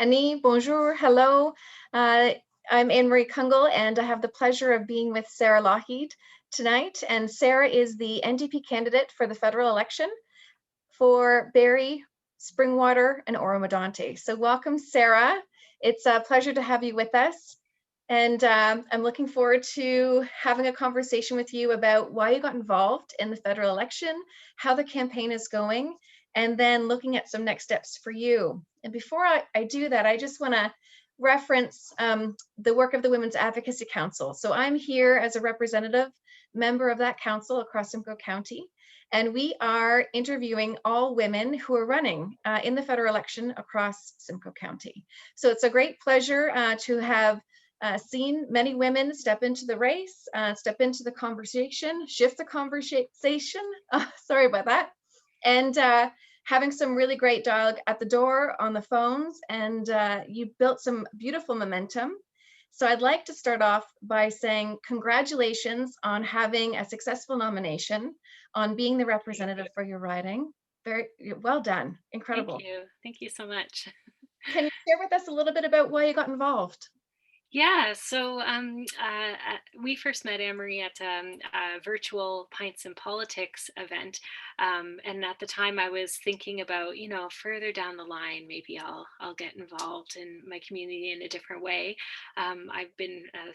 Annie, bonjour, hello. Uh, I'm Anne-Marie Kungl, and I have the pleasure of being with Sarah Lochhead tonight. And Sarah is the NDP candidate for the federal election for Barrie-Springwater-Oro-Medonte. So welcome, Sarah. It's a pleasure to have you with us. And I'm looking forward to having a conversation with you about why you got involved in the federal election, how the campaign is going, and then looking at some next steps for you. And before I do that, I just want to reference the work of the Women's Advocacy Council. So I'm here as a representative member of that council across Simcoe County, and we are interviewing all women who are running in the federal election across Simcoe County. So it's a great pleasure to have seen many women step into the race, step into the conversation, shift the conversation, sorry about that, and having some really great dialogue at the door, on the phones, and you built some beautiful momentum. So I'd like to start off by saying congratulations on having a successful nomination, on being the representative for your riding. Very well done, incredible. Thank you so much. Can you share with us a little bit about why you got involved? Yeah, so we first met Anne-Marie at a virtual Pints and Politics event. And at the time I was thinking about, further down the line, maybe I'll get involved in my community in a different way. I've been, a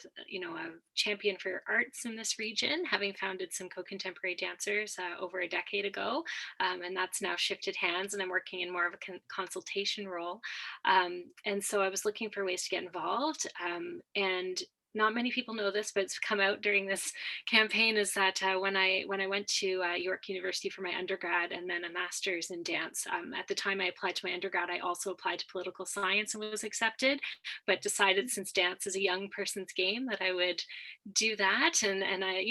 champion for arts in this region, having founded Simcoe Contemporary Dancers over a decade ago. And that's now shifted hands, and I'm working in more of a consultation role. And so I was looking for ways to get involved. And not many people know this, but it's come out during this campaign, is that when I went to York University for my undergrad and then a master's in dance, at the time I applied to my undergrad, I also applied to political science and was accepted, but decided, since dance is a young person's game, that I would do that. And I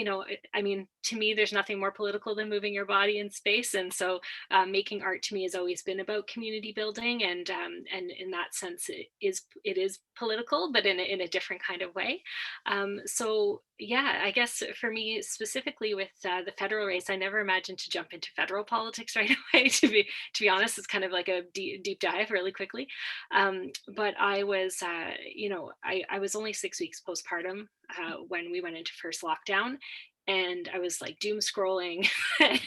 mean, to me, there's nothing more political than moving your body in space. And so making art to me has always been about community building, and in that sense, it is political, but in a different kind of way. So yeah, I guess for me specifically with the federal race, I never imagined to jump into federal politics right away. To be honest, it's kind of like a deep dive really quickly. But I was, I was only 6 weeks postpartum when we went into first lockdown. And I was like doom scrolling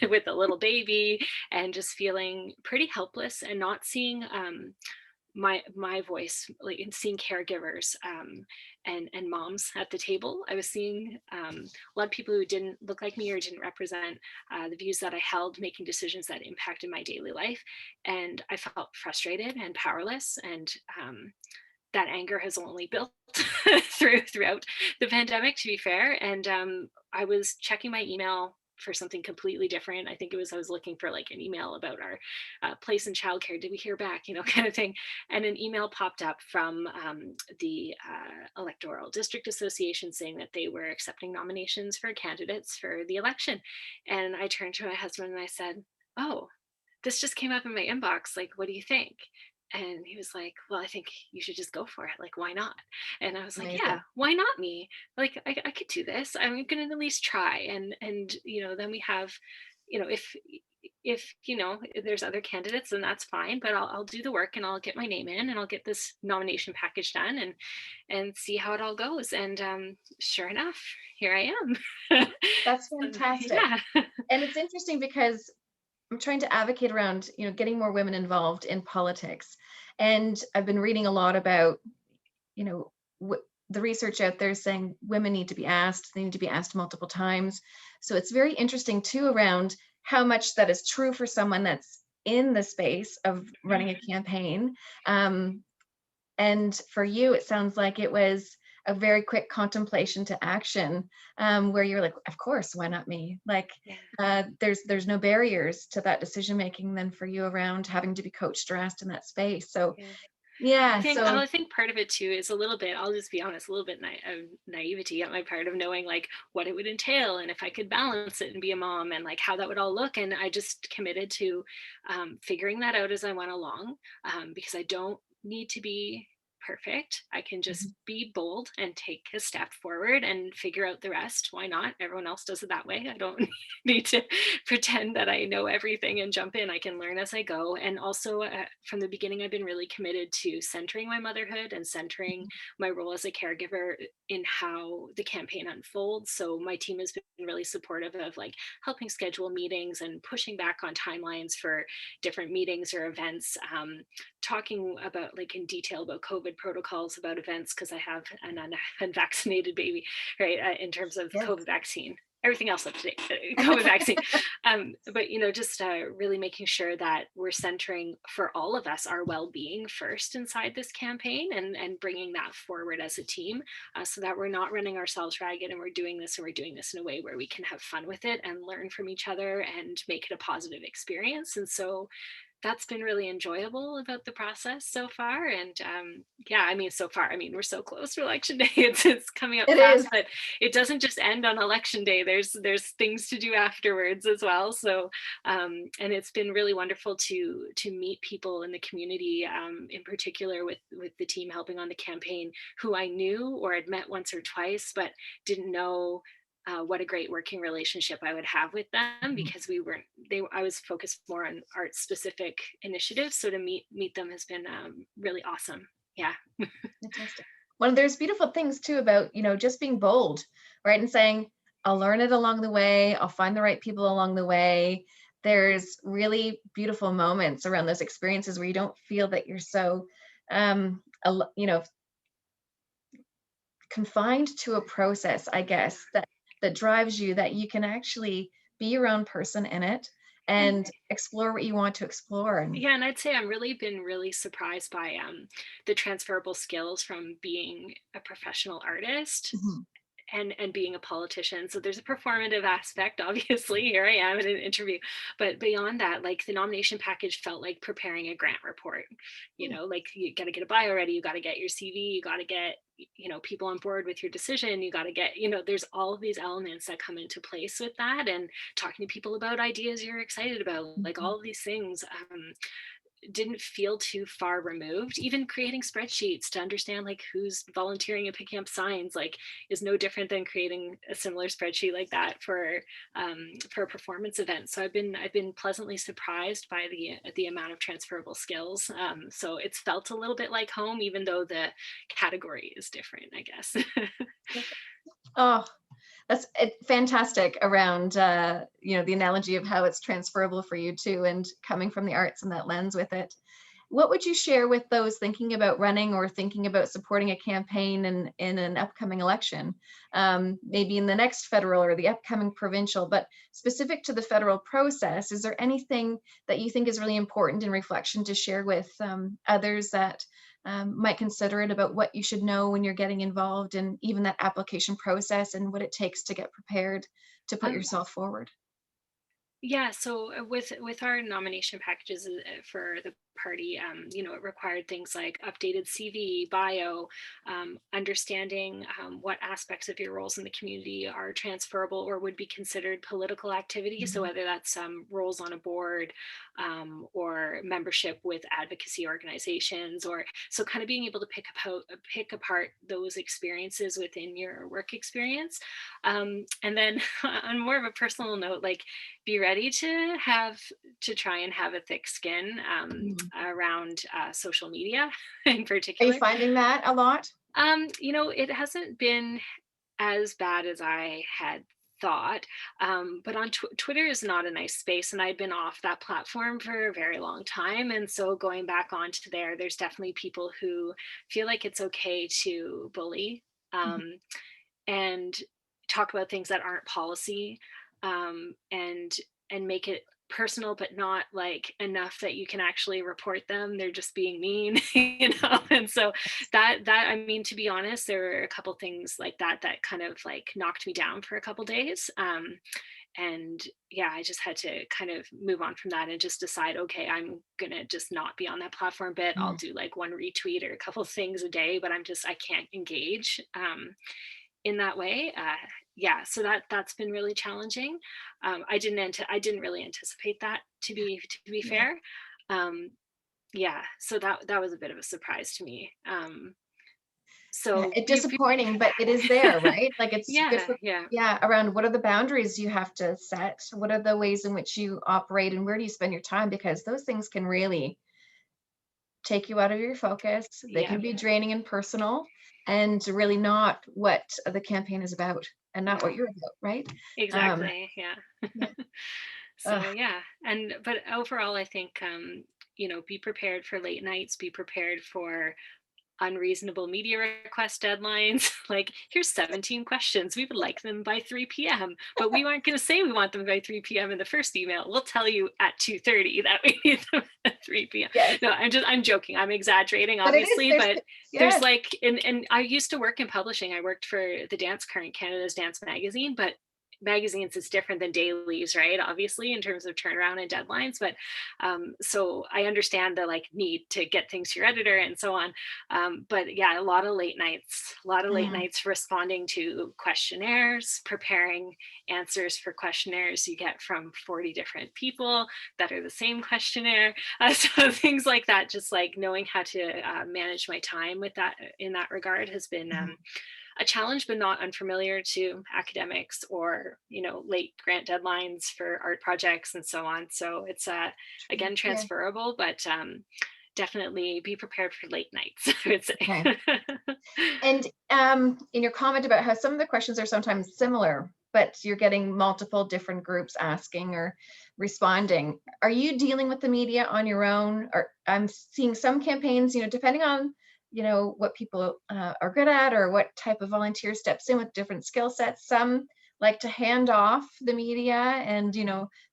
with a little baby and just feeling pretty helpless and not seeing my voice, like in seeing caregivers and moms at the table. I was seeing a lot of people who didn't look like me or didn't represent the views that I held, making decisions that impacted my daily life. And I felt frustrated and powerless. And that anger has only built throughout the pandemic, to be fair. And I was checking my email for something completely different. I think I was looking for like an email about our place in childcare. Did we hear back? Kind of thing. And an email popped up from the Electoral District Association saying that they were accepting nominations for candidates for the election. And I turned to my husband and I said, "Oh, this just came up in my inbox. Like, what do you think?" And he was like, "Well, I think you should just go for it. Like, why not?" And I was like, "Yeah, Amazing. why not me? Like, I could do this. I'm going to at least try." And then we have, if there's other candidates, then that's fine. But I'll do the work and I'll get my name in and I'll get this nomination package done and see how it all goes. And sure enough, here I am. That's So, fantastic. yeah. And it's interesting because I'm trying to advocate around, getting more women involved in politics. And I've been reading a lot about, the research out there saying women need to be asked, they need to be asked multiple times. So it's very interesting too around how much that is true for someone that's in the space of running a campaign. And for you, it sounds like it was a very quick contemplation to action, where you're like, of course, why not me? Like, Yeah. there's no barriers to that decision making then for you around having to be coached or asked in that space. So Yeah. yeah, I so think part of it too is a little bit, I'll just be honest, a little bit of naivety on my part of knowing like what it would entail and if I could balance it and be a mom and like how that would all look. And I just committed to figuring that out as I went along, because I don't need to be perfect. I can Mhm. just be bold and take a step forward and figure out the rest. Why not? Everyone else does it that way. I don't need to pretend that I know everything and jump in. I can learn as I go. And also, from the beginning, I've been really committed to centering my motherhood and centering my role as a caregiver in how the campaign unfolds. So my team has been really supportive of like helping schedule meetings and pushing back on timelines for different meetings or events, talking about like in detail about COVID protocols about events because I have an unvaccinated baby, right? In terms of Yes. COVID vaccine, everything else up to date, COVID vaccine. But just really making sure that we're centering for all of us our well-being first inside this campaign, and bringing that forward as a team, so that we're not running ourselves ragged, and we're doing this in a way where we can have fun with it and learn from each other and make it a positive experience. And so that's been really enjoyable about the process so far. And yeah, I mean, so far, I mean, we're so close to election day. It's coming up It fast, is. but it doesn't just end on election day. There's things to do afterwards as well. So and it's been really wonderful to meet people in the community, in particular with the team helping on the campaign, who I knew or had met once or twice, but didn't know what a great working relationship I would have with them, Mhm. because we weren't they I was focused more on art specific initiatives. So to meet them has been really awesome. Yeah. Fantastic. Well, there's beautiful things too about, just being bold, right? And saying, I'll learn it along the way. I'll find the right people along the way. There's really beautiful moments around those experiences where you don't feel that you're so, confined to a process, I guess, that drives you, that you can actually be your own person in it And and explore what you want to explore. And yeah, and I'd say I'm really been really surprised by the transferable skills from being a professional artist Mhm. and being a politician. So there's a performative aspect, obviously. Here I am in an interview. But beyond that, like the nomination package felt like preparing a grant report. Like you got to get a bio ready, you got to get your CV, you got to get people on board with your decision, you got to get there's all of these elements that come into place with that, and talking to people about ideas you're excited about, like Mhm. all of these things. Didn't feel too far removed. Even creating spreadsheets to understand like who's volunteering and picking up signs, like, is no different than creating a similar spreadsheet like that for a performance event. So I've been pleasantly surprised by the amount of transferable skills. So it's felt a little bit like home, even though the category is different, I guess. Oh, that's fantastic around, the analogy of how it's transferable for you too, and coming from the arts and that lens with it. What would you share with those thinking about running or thinking about supporting a campaign in an upcoming election, maybe in the next federal or the upcoming provincial, but specific to the federal process? Is there anything that you think is really important in reflection to share with others that might consider it, about what you should know when you're getting involved in even that application process and what it takes to get prepared to put um, yourself forward? Yeah, so with our nomination packages for the party, it required things like updated CV, bio, understanding what aspects of your roles in the community are transferable or would be considered political activity. So Mhm. whether that's roles on a board, or membership with advocacy organizations, or so kind of being able to pick apart those experiences within your work experience. And then on more of a personal note, like, be ready to try and have a thick skin Mhm. around social media in Are you particular. finding that a lot? It hasn't been as bad as I had thought, but on Twitter is not a nice space, and I'd been off that platform for a very long time, and so going back onto there's definitely people who feel like it's okay to bully, Mhm. um, and talk about things that aren't policy, and make it personal, but not like enough that you can actually report them. They're just being mean, And so that I mean, to be honest, there were a couple things like that kind of like knocked me down for a couple days. And yeah, I just had to kind of move on from that and just decide, okay, I'm gonna just not be on that platform bit. I'll Mm. do like one retweet or a couple things a day, but I can't engage in that way. Yeah, so that's been really challenging. I didn't really anticipate that, to be Yeah. fair. Um, yeah, so that was a bit of a surprise to me. So It's be disappointing, but it is there, right? Like it's good yeah, for, yeah, yeah, around what are the boundaries you have to set? What are the ways in which you operate and where do you spend your time? Because those things can really take you out of your focus. They yeah, can be draining and personal and really not what the campaign is about and not what no, you're about, right? Um, exactly, yeah. yeah. Ugh, So yeah, and but overall, I think be prepared for late nights, be prepared for unreasonable media request deadlines. Like, here's 17 questions. We would like them by 3 p.m. But we aren't going to say we want them by 3 p.m. in the first email. We'll tell you at 2:30 that we need them at 3 p.m. yes, No, I'm joking. I'm exaggerating, but it is, obviously, but there's yes, like, and I used to work in publishing. I worked for the Dance Current, Canada's dance magazine, but magazines is different than dailies, right? Obviously, in terms of turnaround and deadlines. But so I understand the like need to get things to your editor and so on. But yeah, a lot of late mm, nights responding to questionnaires, preparing answers for questionnaires you get from 40 different people that are the same questionnaire. So things like that, just like knowing how to manage my time with that in that regard has been mhm, a challenge, but not unfamiliar to academics or late grant deadlines for art projects and so on. So it's true. again Yeah. transferable, but definitely be prepared for late nights, I would say. Okay. And in your comment about how some of the questions are sometimes similar, but you're getting multiple different groups asking or responding, are you dealing with the media on your own? Or I'm seeing some campaigns, depending on, what people are good at or what type of volunteer steps in with different skill sets. Some like to hand off the media and,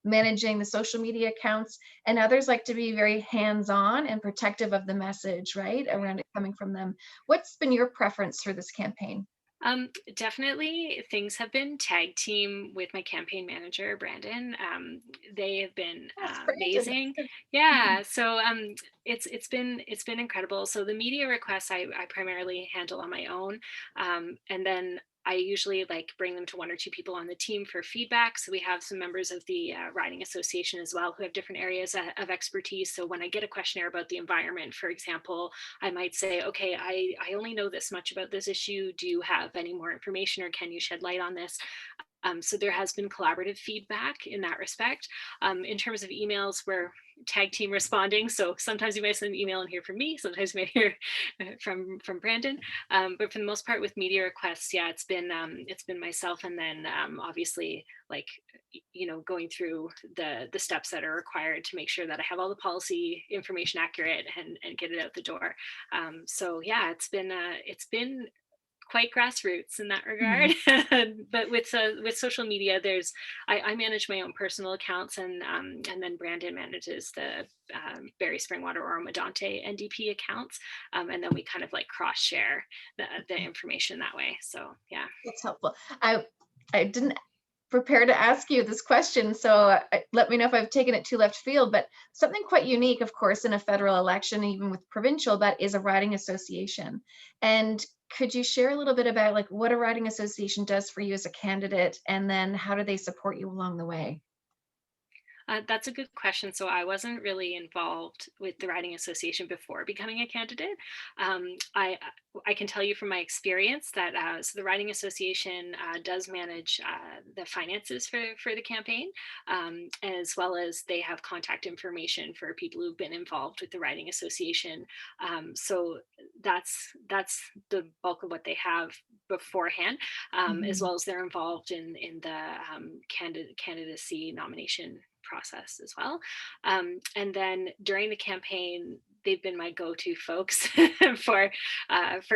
managing the social media accounts, and others like to be very hands-on and protective of the message, right, around it coming from them. What's been your preference for this campaign? Definitely things have been tag team with my campaign manager, Brandon. They have been Yes, Brandon. amazing. Mhm. Yeah. So it's been incredible. So the media requests I primarily handle on my own. And then I usually like bring them to one or two people on the team for feedback. So we have some members of the riding association as well who have different areas of expertise. So when I get a questionnaire about the environment, for example, I might say, okay, I only know this much about this issue. Do you have any more information or can you shed light on this? So there has been collaborative feedback in that respect. In terms of emails, we're tag team responding. So sometimes you might send an email and hear from me. Sometimes you may hear from Brandon. But for the most part, with media requests, yeah, it's been myself, and then obviously like going through the steps that are required to make sure that I have all the policy information accurate and get it out the door. So yeah, it's been quite grassroots in that regard. Mhm. But with social media, I manage my own personal accounts, and then Brandon manages the Barrie-Springwater-Oro-Medonte NDP accounts, and then we kind of like cross share the information that way. So yeah. That's helpful. I didn't prepare to ask you this question, so let me know if I've taken it too left field, but something quite unique, of course, in a federal election, even with provincial, that is a riding association. And could you share a little bit about like what a riding association does for you as a candidate, and then how do they support you along the way? That's a good question. So I wasn't really involved with the Riding Association before becoming a candidate. I can tell you from my experience that so the Riding Association does manage the finances for the campaign, as well as they have contact information for people who've been involved with the Riding Association. So that's the bulk of what they have beforehand, as Mhm. well as they're involved in the candidacy nomination process as well. And then during the campaign, they've been my go-to folks for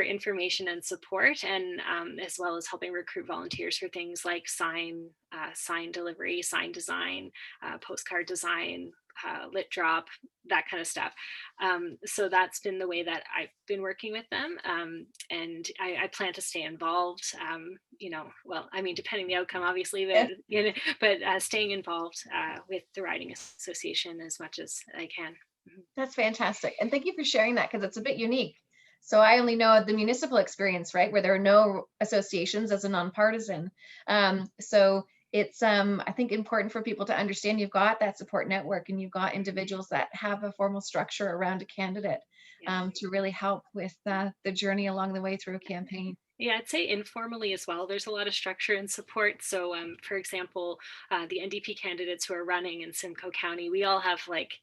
information and support, and as well as helping recruit volunteers for things like sign delivery, sign design, postcard design, lit drop, that kind of stuff. So that's been the way that I've been working with them, and I plan to stay involved. Well, I mean, depending the outcome, obviously, Yes, but staying involved with the Riding Association as much as I can. Mhm. that's fantastic. And thank you for sharing that because it's a bit unique. So I only know the municipal experience, right, where there are no associations as a nonpartisan. So it's I think important for people to understand you've got that support network and you've got individuals that have a formal structure around a candidate Yeah. to really help with the journey along the way through a campaign. Yeah, I'd say informally as well. There's a lot of structure and support. So, for example, the NDP candidates who are running in Simcoe County, we all have like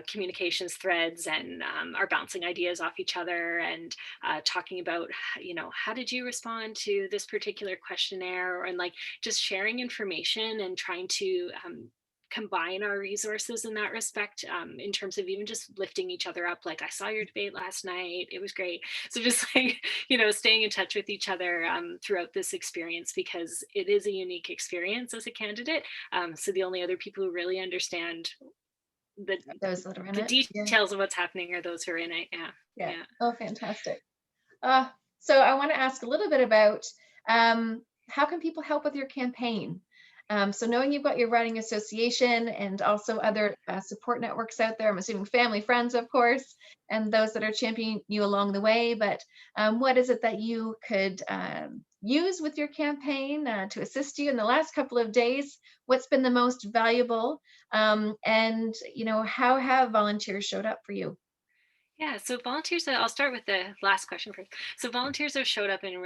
communications threads and are bouncing ideas off each other and talking about, how did you respond to this particular questionnaire? And like just sharing information and trying to combine our resources in that respect, in terms of even just lifting each other up. Like, I saw your debate last night, it was great. So just like, staying in touch with each other throughout this experience, because it is a unique experience as a candidate. So the only other people who really understand the Those that are in the it. Yeah. details of what's happening are those who are in it. Yeah. Yeah. Yeah. Oh, fantastic. So I want to ask a little bit about how can people help with your campaign? So knowing you've got your writing association and also other support networks out there, I'm assuming family, friends, of course, and those that are championing you along the way. But what is it that you could use with your campaign to assist you in the last couple of days? What's been the most valuable? And how have volunteers showed up for you? Yeah, so volunteers. I'll start with the last question first. So volunteers have shown up in a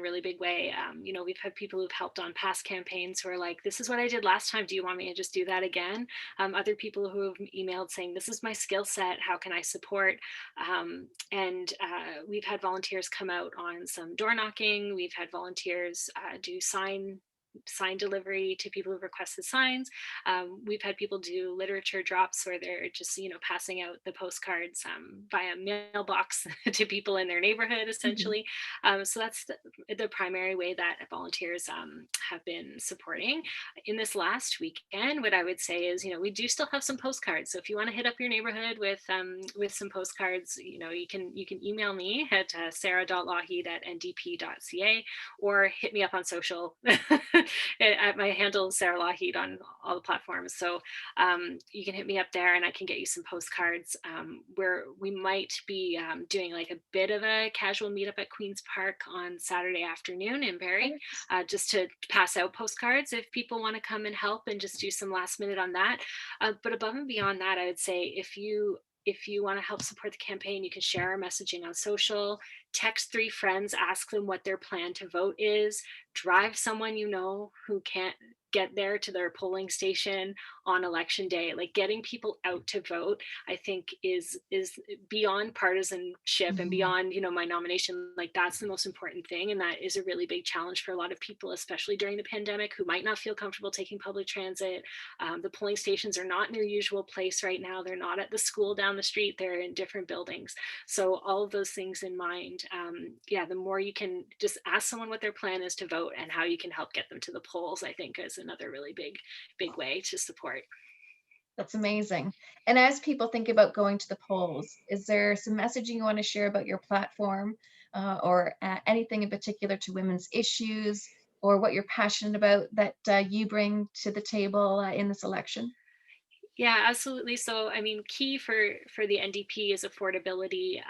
really big way. We've had people who've helped on past campaigns who are like, "This is what I did last time. Do you want me to just do that again?" Other people who have emailed saying, "This is my skill set. How can I support?" And we've had volunteers come out on some door knocking. We've had volunteers do sign delivery to people who've requested signs. We've had people do literature drops where they're just, passing out the postcards via mailbox to people in their neighborhood, Mhm. essentially. So that's the primary way that volunteers have been supporting. In this last weekend, what I would say is, we do still have some postcards. So if you want to hit up your neighborhood with some postcards, you can email me at sarah.lochhead@ndp.ca, or hit me up on social. At my handle is Sarah Lochhead on all the platforms. So you can hit me up there and I can get you some postcards, where we might be doing like a bit of a casual meetup at Queen's Park on Saturday afternoon in Barrie, Thanks. just to pass out postcards if people want to come and help and just do some last minute on that. But above and beyond that, I would say if you want to help support the campaign, you can share our messaging on social, text 3 friends, ask them what their plan to vote is, drive someone who can't get there to their polling station on election day. Like, getting people out to vote, I think is beyond partisanship and Mhm. beyond my nomination. Like, that's the most important thing, and that is a really big challenge for a lot of people, especially during the pandemic, who might not feel comfortable taking public transit. The polling stations are not in their usual place right now. They're not at the school down the street. They're in different buildings. So all of those things in mind, yeah, the more you can just ask someone what their plan is to vote and how you can help get them to the polls, I think is another really big way to support. That's amazing. And as people think about going to the polls, is there some messaging you want to share about your platform or anything in particular to women's issues or what you're passionate about that you bring to the table in this election? Yeah, absolutely. So, I mean, key for the NDP is affordability.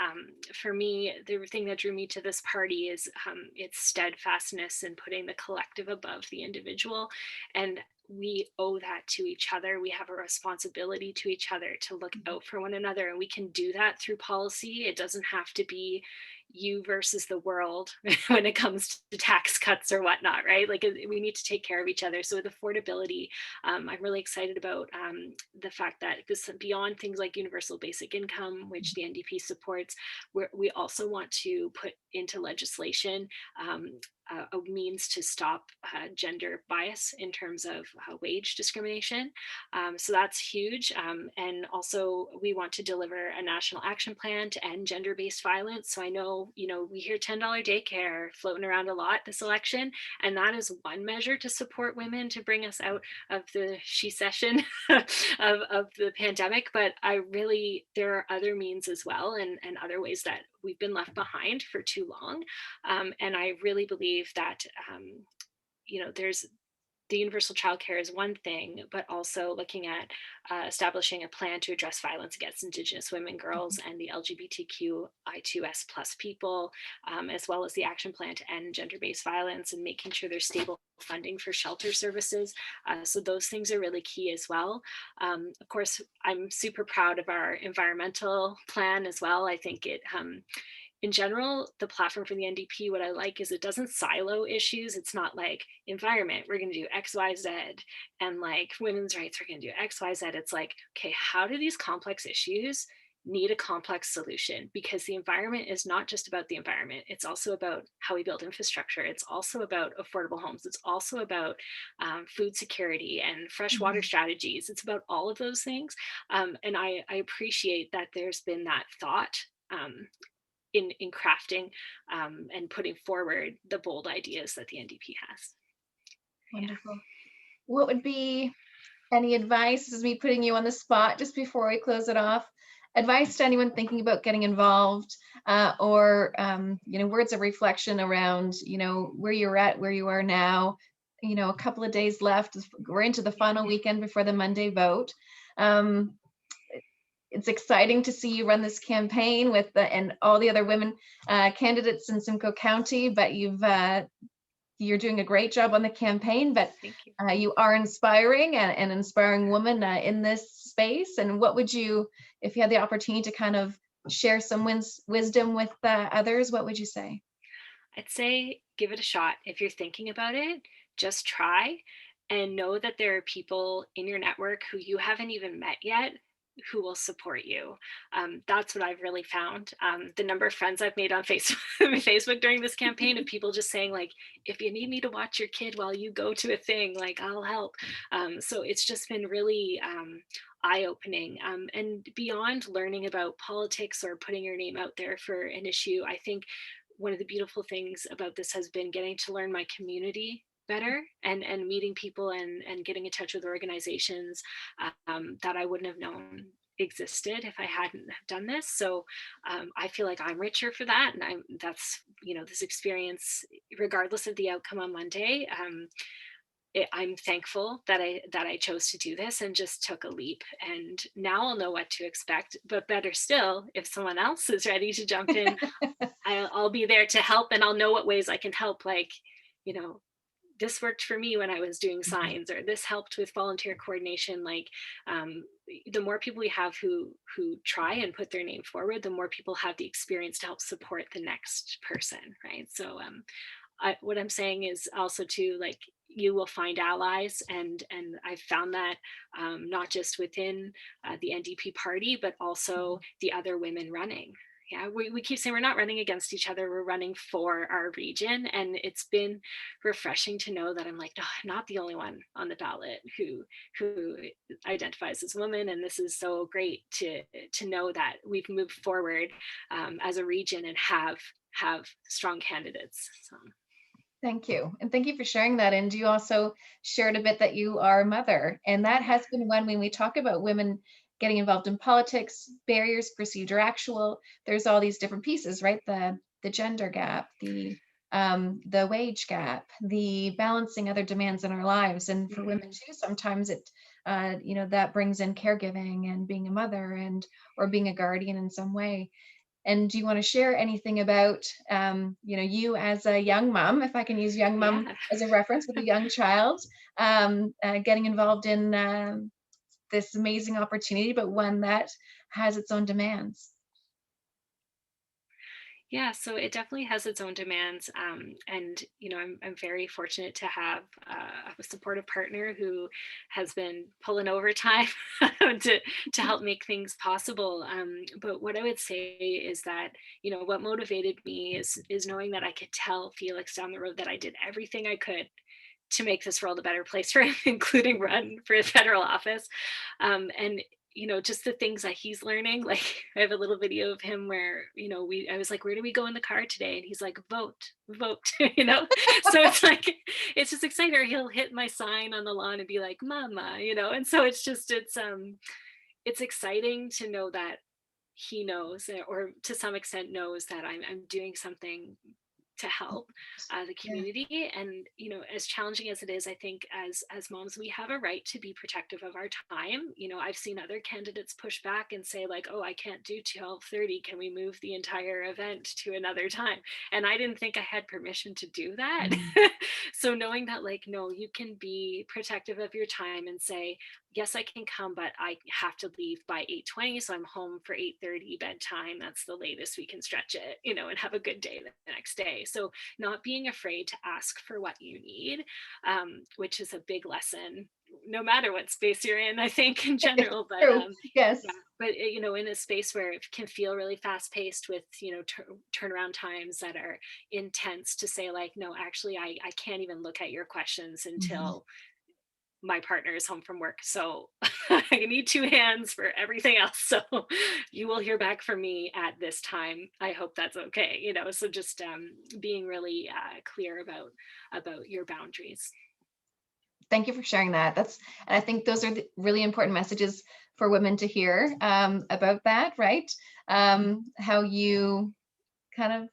For me, the thing that drew me to this party is its steadfastness in putting the collective above the individual, and we owe that to each other. We have a responsibility to each other to look Mhm. out for one another, and we can do that through policy. It doesn't have to be you versus the world when it comes to tax cuts or whatnot, right? Like, we need to take care of each other. So with affordability, I'm really excited about the fact that this, beyond things like universal basic income, which the NDP supports, we also want to put into legislation a means to stop gender bias in terms of wage discrimination. So that's huge. And also, we want to deliver a national action plan to end gender-based violence. So I know, we hear $10 daycare floating around a lot this election, and that is one measure to support women to bring us out of the she-cession of the pandemic. But there are other means as well, and other ways that we've been left behind for too long. And I really believe that, there's the universal childcare is one thing, but also looking at establishing a plan to address violence against Indigenous women, girls, and the LGBTQI2S plus people, as well as the action plan to end gender-based violence and making sure there's stable funding for shelter services. So those things are really key as well. Of course, I'm super proud of our environmental plan as well. I think it in general, the platform for the NDP, what I like is it doesn't silo issues. It's not like environment, we're going to do X, Y, Z, and like women's rights, we're going to do X, Y, Z. It's like, okay, how do these complex issues need a complex solution? Because the environment is not just about the environment. It's also about how we build infrastructure. It's also about affordable homes. It's also about food security and fresh water strategies. It's about all of those things. And I appreciate that there's been that thought in crafting and putting forward the bold ideas that the NDP has. Wonderful. Yeah. What would be any advice? This is me putting you on the spot just before we close it off. Advice to anyone thinking about getting involved, or words of reflection around where you're at, where you are now. A couple of days left. We're into the final weekend before the Monday vote. It's exciting to see you run this campaign with and all the other women candidates in Simcoe County, but you're doing a great job on the campaign, but you are inspiring and an inspiring woman in this space. And what would you, if you had the opportunity to kind of share some wisdom with others, what would you say? I'd say give it a shot. If you're thinking about it, just try and know that there are people in your network who you haven't even met yet who will support you. That's what I've really found. The number of friends I've made on Facebook during this campaign of people just saying like, if you need me to watch your kid while you go to a thing, like I'll help. So it's just been really eye-opening. And beyond learning about politics or putting your name out there for an issue, I think one of the beautiful things about this has been getting to learn my community better and meeting people and getting in touch with organizations that I wouldn't have known existed if I hadn't done this. So I feel like I'm richer for that. And that's, this experience, regardless of the outcome on Monday, I'm thankful that I chose to do this and just took a leap. And now I'll know what to expect. But better still, if someone else is ready to jump in, I'll be there to help, and I'll know what ways I can help. Like, this worked for me when I was doing signs, or this helped with volunteer coordination. Like, the more people we have who try and put their name forward, the more people have the experience to help support the next person, right? So what I'm saying is also to like, you will find allies, and I've found that not just within the NDP party, but also the other women running. Yeah, we keep saying we're not running against each other, we're running for our region. And it's been refreshing to know that I'm like, no, I'm not the only one on the ballot who identifies as woman. And this is so great to know that we've moved forward as a region and have strong candidates. So. Thank you. And thank you for sharing that. And you also shared a bit that you are a mother. And that has been one, when we talk about women getting involved in politics, barriers, perceived or actual, there's all these different pieces, right? The gender gap, the wage gap, the balancing other demands in our lives. And for women too, sometimes it, that brings in caregiving and being a mother or being a guardian in some way. And do you want to share anything about, you as a young mom, if I can use young mom as a reference, with a young child, getting involved in this amazing opportunity, but one that has its own demands? Yeah, so it definitely has its own demands. And, I'm very fortunate to have a supportive partner who has been pulling overtime to help make things possible. But what I would say is that, what motivated me is knowing that I could tell Felix down the road that I did everything I could to make this world a better place for him, including run for federal office. And just the things that he's learning. Like, I have a little video of him where, I was like, where do we go in the car today? And he's like, vote. So it's like, it's just exciting. Or he'll hit my sign on the lawn and be like, mama, and so it's exciting to know that he knows, or to some extent knows, that I'm doing something to help the community. And, you know, as challenging as it is, I think as moms, we have a right to be protective of our time. You know, I've seen other candidates push back and say like, oh, I can't do 12:30. Can we move the entire event to another time? And I didn't think I had permission to do that. So knowing that, like, no, you can be protective of your time and say, yes, I can come, but I have to leave by 8:20. So I'm home for 8:30 bedtime. That's the latest we can stretch it, you know, and have a good day the next day. So not being afraid to ask for what you need, which is a big lesson, no matter what space you're in, I think in general, but True. Yes. yeah, but you know, in a space where it can feel really fast paced with, you know, turnaround times that are intense, to say like, no, actually, I can't even look at your questions until my partner is home from work. So I need two hands for everything else. So you will hear back from me at this time. I hope that's okay. You know, so just being really clear about your boundaries. Thank you for sharing that. And I think those are the really important messages for women to hear about that, right? How you kind of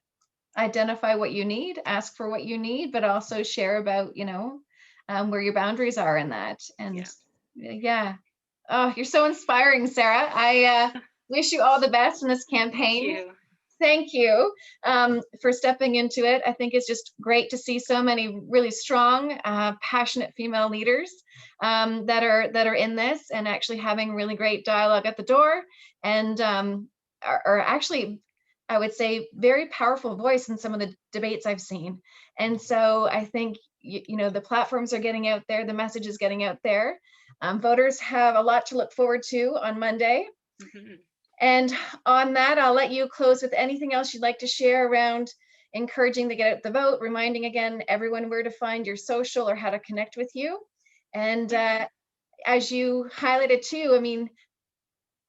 identify what you need, ask for what you need, but also share about, you know, where your boundaries are in that. And yeah. Oh, you're so inspiring, Sarah. I wish you all the best in this campaign. Thank you. Thank you for stepping into it. I think it's just great to see so many really strong, passionate female leaders that are in this and actually having really great dialogue at the door, and are actually, I would say, very powerful voice in some of the debates I've seen. And so I think, you know, the platforms are getting out there, the message is getting out there. Voters have a lot to look forward to on Monday. And on that, I'll let you close with anything else you'd like to share around encouraging to get out the vote, reminding again everyone where to find your social or how to connect with you. And as you highlighted too, I mean,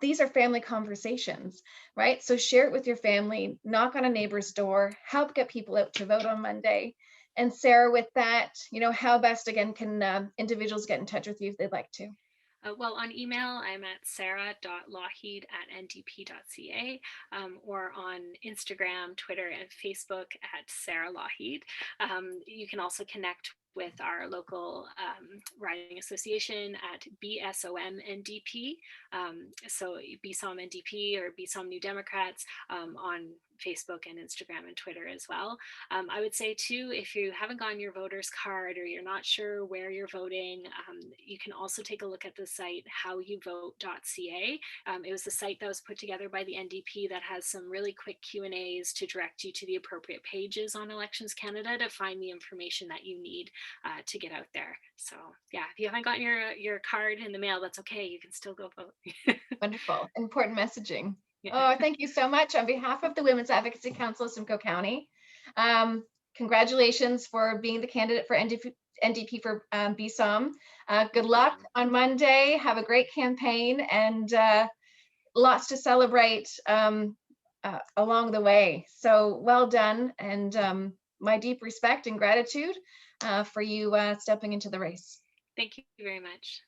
these are family conversations, right? So share it with your family, knock on a neighbor's door, help get people out to vote on Monday. And Sarah, with that, you know, how best again can individuals get in touch with you if they'd like to? Well, on email, I'm at sarah.lochhead@ndp.ca, or on Instagram, Twitter, and Facebook at Sarah Lochhead. You can also connect with our local riding association at BSOM NDP. So BSOM NDP or BSOM New Democrats on Facebook and Instagram and Twitter as well. I would say too, if you haven't gotten your voter's card or you're not sure where you're voting, you can also take a look at the site howyouvote.ca. It was the site that was put together by the NDP that has some really quick Q&As to direct you to the appropriate pages on Elections Canada to find the information that you need to get out there. So yeah, if you haven't gotten your card in the mail, that's okay. You can still go vote. Wonderful. Important messaging. Oh, thank you so much. On behalf of the Women's Advocacy Council of Simcoe County, congratulations for being the candidate for NDP for BSOM. Good luck on Monday. Have a great campaign and lots to celebrate along the way. So well done, and my deep respect and gratitude for you stepping into the race. Thank you very much.